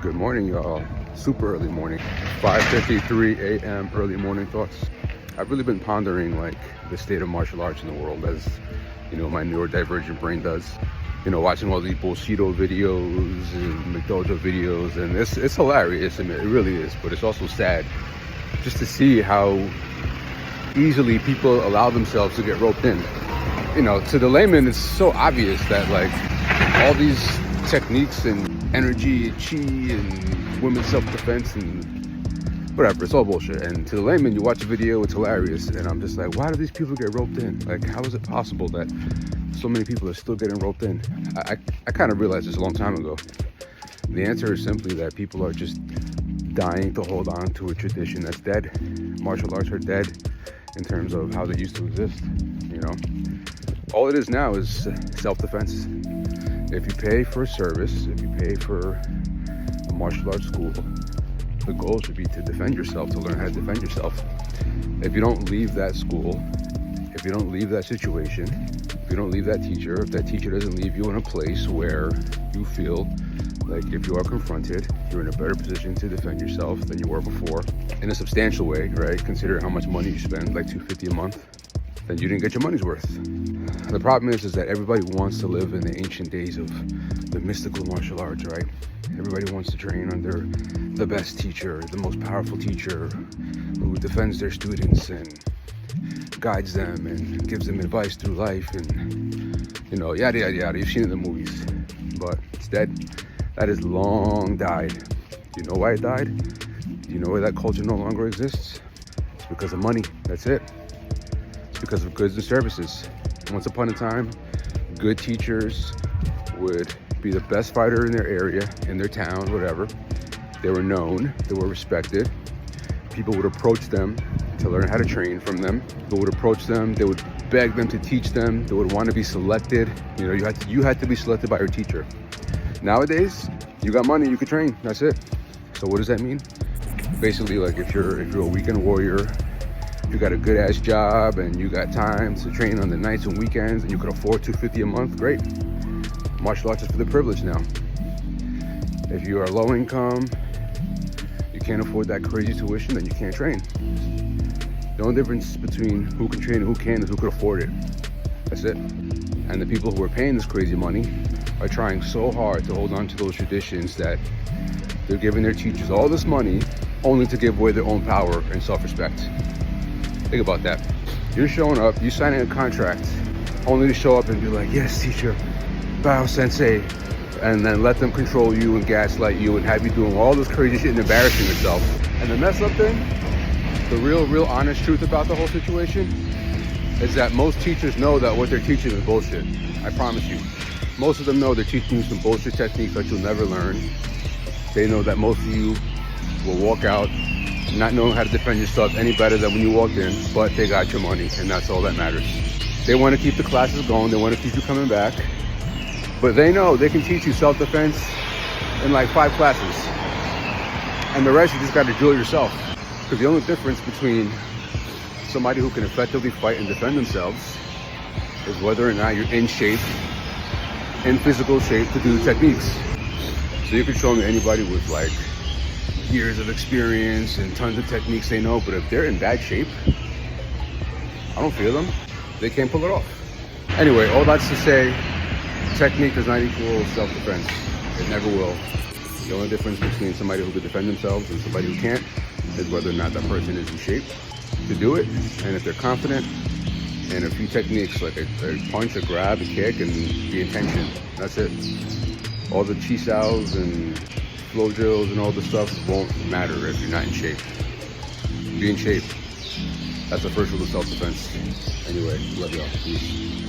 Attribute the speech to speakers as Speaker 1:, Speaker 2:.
Speaker 1: Good morning, y'all. Super early morning. 5:53 a.m. early morning thoughts. I've really been pondering like the state of martial arts in the world, as you know, my neurodivergent brain does. You know, watching all these Bushido videos and McDojo videos, and it's hilarious. I mean, it really is, but it's also sad just to see how easily people allow themselves to get roped in. You know, to the layman, it's so obvious that like all these techniques and energy and chi and women's self-defense and whatever, it's all bullshit. And to the layman, you watch a video, it's hilarious, and I'm just like, why do these people get roped in? Like, how is it possible that so many people are still getting roped in? I kind of realized this a long time ago. The answer is simply that people are just dying to hold on to a tradition that's dead. Martial arts are dead in terms of how they used to exist. You know, all it is now is self-defense. If you pay for a service, if you pay for a martial arts school, the goal should be to defend yourself, to learn how to defend yourself. If you don't leave that school, if you don't leave that situation, if you don't leave that teacher, if that teacher doesn't leave you in a place where you feel like if you are confronted, you're in a better position to defend yourself than you were before, in a substantial way, right? Consider how much money you spend, like $250 a month, then you didn't get your money's worth. The problem is that everybody wants to live in the ancient days of the mystical martial arts, right? Everybody wants to train under the best teacher, the most powerful teacher who defends their students and guides them and gives them advice through life and, you know, yada, yada, yada. You've seen it in the movies, but it's dead. That has long died. Do you know why it died? Do you know why that culture no longer exists? It's because of money. That's it. It's because of goods and services. Once upon a time, good teachers would be the best fighter in their area, in their town, whatever. They were known, they were respected. People would approach them to learn how to train from them. People would approach them, they would beg them to teach them. They would want to be selected. You know, you had to be selected by your teacher. Nowadays, you got money, you can train, that's it. So what does that mean? Basically, like if you're a weekend warrior, you got a good ass job and you got time to train on the nights and weekends and you could afford $250 a month, great. Martial arts is for the privileged now. If you are low income, you can't afford that crazy tuition, then you can't train. The only difference between who can train and who can is who can afford it. That's it. And the people who are paying this crazy money are trying so hard to hold on to those traditions that they're giving their teachers all this money only to give away their own power and self-respect. Think about that. You're showing up, you're signing a contract only to show up and be like, yes, teacher, bow sensei, and then let them control you and gaslight you and have you doing all this crazy shit and embarrassing yourself. And the mess up thing, the real honest truth about the whole situation is that most teachers know that what they're teaching is bullshit. I promise you. Most of them know they're teaching you some bullshit techniques that you'll never learn. They know that most of you will walk out not knowing how to defend yourself any better than when you walked in, but they got your money, and that's all that matters. They want to keep the classes going, they want to keep you coming back, but they know they can teach you self-defense in like 5 classes, and the rest you just got to drill yourself. Because the only difference between somebody who can effectively fight and defend themselves is whether or not you're in shape, in physical shape to do the techniques. So you can show me anybody with like years of experience and tons of techniques they know, but if they're in bad shape, I don't feel them. They can't pull it off. Anyway, all that's to say, technique does not equal self-defense. It never will. The only difference between somebody who can defend themselves and somebody who can't is whether or not that person is in shape to do it, and if they're confident, and a few techniques like a punch, a grab, a kick, and the intention. That's it. All the chi saos and flow drills and all the stuff won't matter if you're not in shape. Be in shape. That's the first rule of self-defense. Anyway, love y'all. Peace.